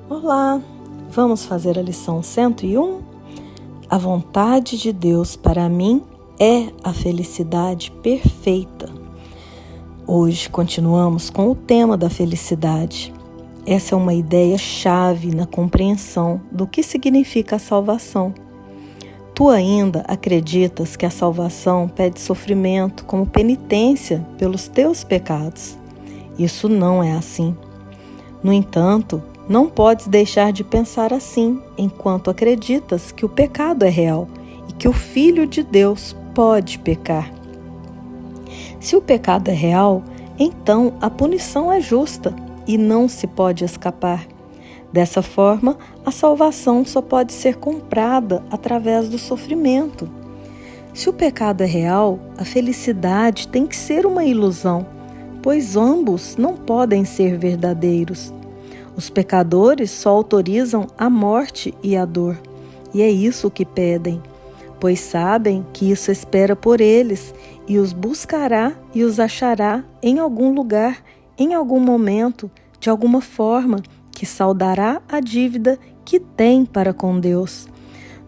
Olá, vamos fazer a lição 101? A vontade de Deus para mim é a felicidade perfeita. Hoje continuamos com o tema da felicidade. Essa é uma ideia-chave na compreensão do que significa a salvação. Tu ainda acreditas que a salvação pede sofrimento como penitência pelos teus pecados. Isso não é assim. No entanto, não podes deixar de pensar assim enquanto acreditas que o pecado é real e que o Filho de Deus pode pecar. Se o pecado é real, então a punição é justa e não se pode escapar. Dessa forma, a salvação só pode ser comprada através do sofrimento. Se o pecado é real, a felicidade tem que ser uma ilusão, pois ambos não podem ser verdadeiros. Os pecadores só autorizam a morte e a dor, e é isso que pedem, pois sabem que isso espera por eles e os buscará e os achará em algum lugar, em algum momento, de alguma forma, que saldará a dívida que têm para com Deus.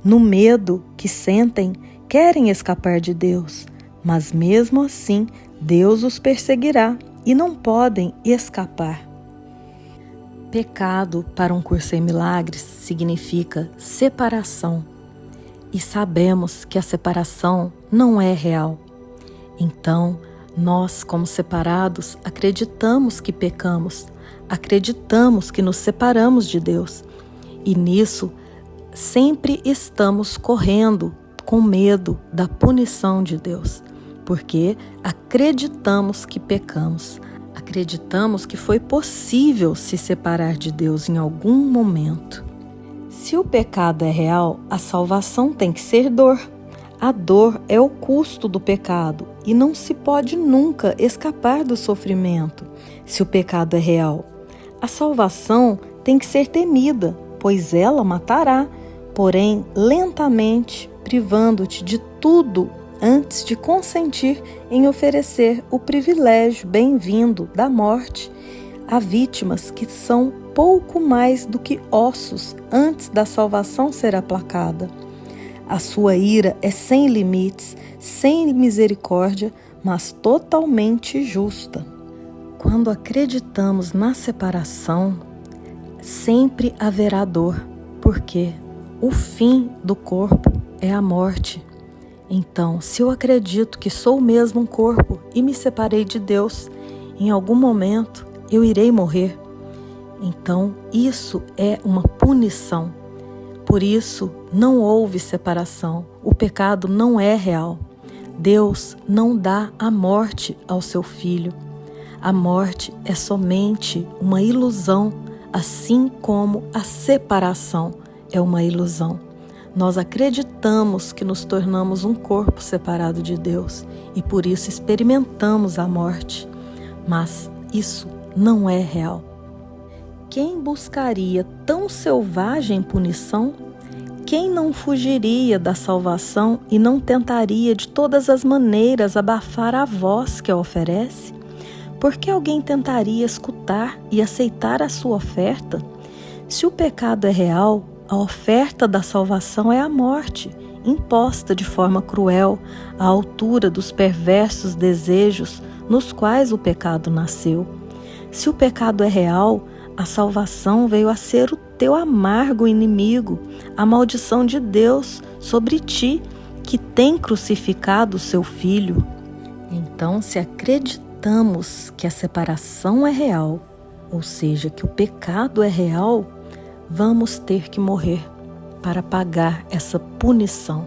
No medo que sentem, querem escapar de Deus, mas mesmo assim, Deus os perseguirá e não podem escapar. Pecado para um curso em milagres significa separação. E sabemos que a separação não é real. Então, nós, como separados, acreditamos que pecamos, acreditamos que nos separamos de Deus. E nisso, sempre estamos correndo com medo da punição de Deus, porque acreditamos que pecamos. Acreditamos que foi possível se separar de Deus em algum momento. Se o pecado é real, a salvação tem que ser dor. A dor é o custo do pecado e não se pode nunca escapar do sofrimento. Se o pecado é real, a salvação tem que ser temida, pois ela matará, porém lentamente, privando-te de tudo antes de consentir em oferecer o privilégio bem-vindo da morte a vítimas que são pouco mais do que ossos antes da salvação ser aplacada. A sua ira é sem limites, sem misericórdia, mas totalmente justa. Quando acreditamos na separação, sempre haverá dor, porque o fim do corpo é a morte. Então, se eu acredito que sou mesmo um corpo e me separei de Deus, em algum momento eu irei morrer. Então, isso é uma punição. Por isso, não houve separação. O pecado não é real. Deus não dá a morte ao seu filho. A morte é somente uma ilusão, assim como a separação é uma ilusão. Nós acreditamos que nos tornamos um corpo separado de Deus e por isso experimentamos a morte, mas isso não é real. Quem buscaria tão selvagem punição? Quem não fugiria da salvação e não tentaria de todas as maneiras abafar a voz que a oferece? Por que alguém tentaria escutar e aceitar a sua oferta? Se o pecado é real, a oferta da salvação é a morte, imposta de forma cruel, à altura dos perversos desejos nos quais o pecado nasceu. Se o pecado é real, a salvação veio a ser o teu amargo inimigo, a maldição de Deus sobre ti, que tem crucificado o seu Filho. Então, se acreditamos que a separação é real, ou seja, que o pecado é real, vamos ter que morrer para pagar essa punição.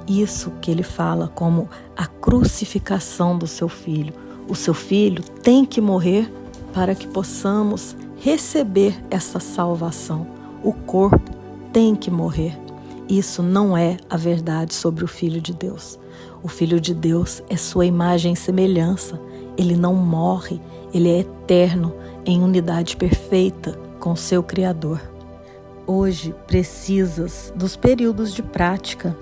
Isso que ele fala como a crucificação do seu filho. O seu filho tem que morrer para que possamos receber essa salvação. O corpo tem que morrer. Isso não é a verdade sobre o Filho de Deus. O Filho de Deus é sua imagem e semelhança. Ele não morre, ele é eterno, em unidade perfeita com seu Criador. Hoje precisas dos períodos de prática.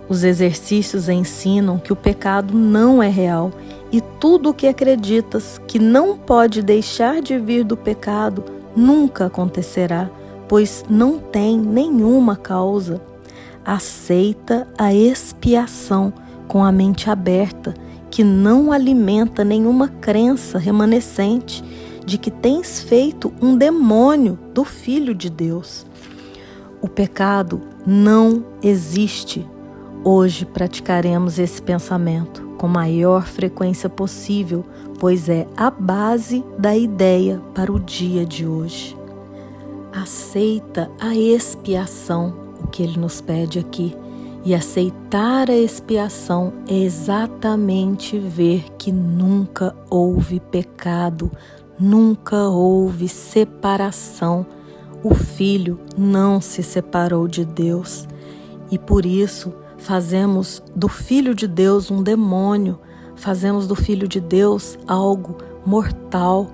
Os exercícios ensinam que o pecado não é real e tudo o que acreditas que não pode deixar de vir do pecado nunca acontecerá, pois não tem nenhuma causa. Aceita a expiação com a mente aberta, que não alimenta nenhuma crença remanescente de que tens feito um demônio do Filho de Deus. O pecado não existe. Hoje praticaremos esse pensamento com maior frequência possível, pois é a base da ideia para o dia de hoje. Aceita a expiação, o que ele nos pede aqui. E aceitar a expiação é exatamente ver que nunca houve pecado, nunca houve separação. O Filho não se separou de Deus e por isso fazemos do Filho de Deus um demônio, fazemos do Filho de Deus algo mortal,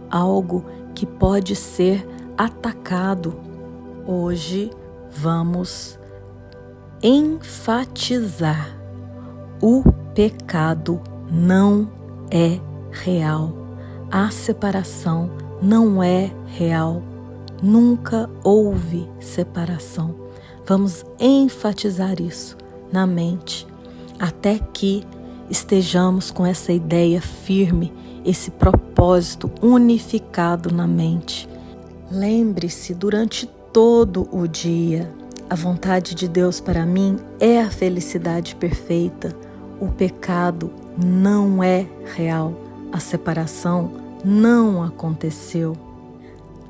algo que pode ser atacado. Hoje vamos enfatizar: o pecado não é real, a separação não é real, nunca houve separação. Vamos enfatizar isso na mente, até que estejamos com essa ideia firme, esse propósito unificado na mente. Lembre-se durante todo o dia: a vontade de Deus para mim é a felicidade perfeita. O pecado não é real. A separação não aconteceu.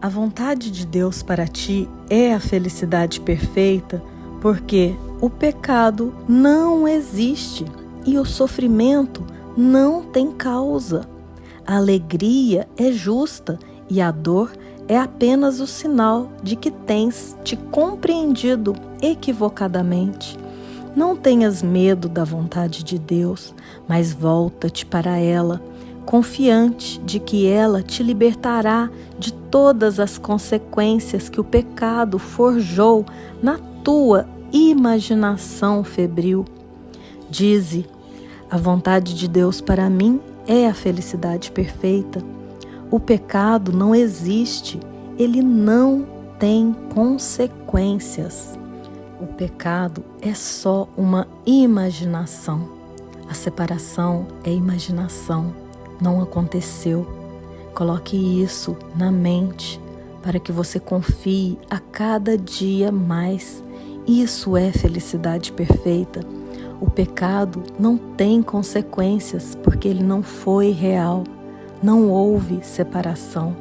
A vontade de Deus para ti é a felicidade perfeita, porque o pecado não existe e o sofrimento não tem causa. A alegria é justa e a dor é apenas o sinal de que tens te compreendido equivocadamente. Não tenhas medo da vontade de Deus, mas volta-te para ela, confiante de que ela te libertará de todas as consequências que o pecado forjou na tua imaginação febril. Dize: a vontade de Deus para mim é a felicidade perfeita. O pecado não existe, ele não tem consequências. O pecado é só uma imaginação. A separação é imaginação, não aconteceu. Coloque isso na mente para que você confie a cada dia mais. Isso é felicidade perfeita. O pecado não tem consequências porque ele não foi real. Não houve separação.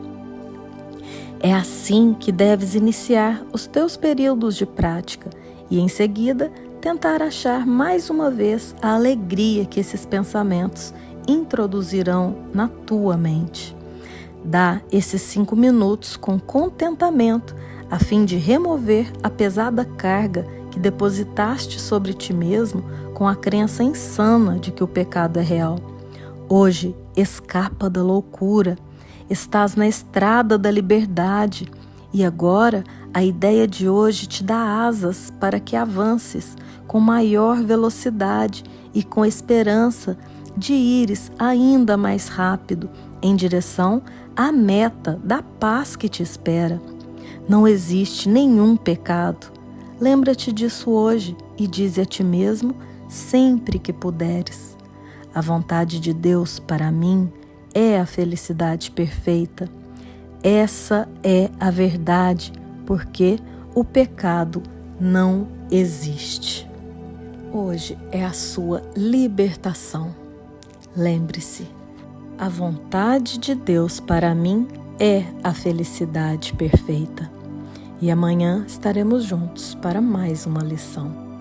É assim que deves iniciar os teus períodos de prática e, em seguida, tentar achar mais uma vez a alegria que esses pensamentos introduzirão na tua mente. Dá esses 5 minutos com contentamento a fim de remover a pesada carga que depositaste sobre ti mesmo com a crença insana de que o pecado é real. Hoje, escapa da loucura, estás na estrada da liberdade e agora a ideia de hoje te dá asas para que avances com maior velocidade e com esperança de ires ainda mais rápido em direção à meta da paz que te espera. Não existe nenhum pecado. Lembra-te disso hoje e dize a ti mesmo sempre que puderes: a vontade de Deus para mim é a felicidade perfeita. Essa é a verdade, porque o pecado não existe. Hoje é a sua libertação. Lembre-se, a vontade de Deus para mim é a felicidade perfeita. E amanhã estaremos juntos para mais uma lição.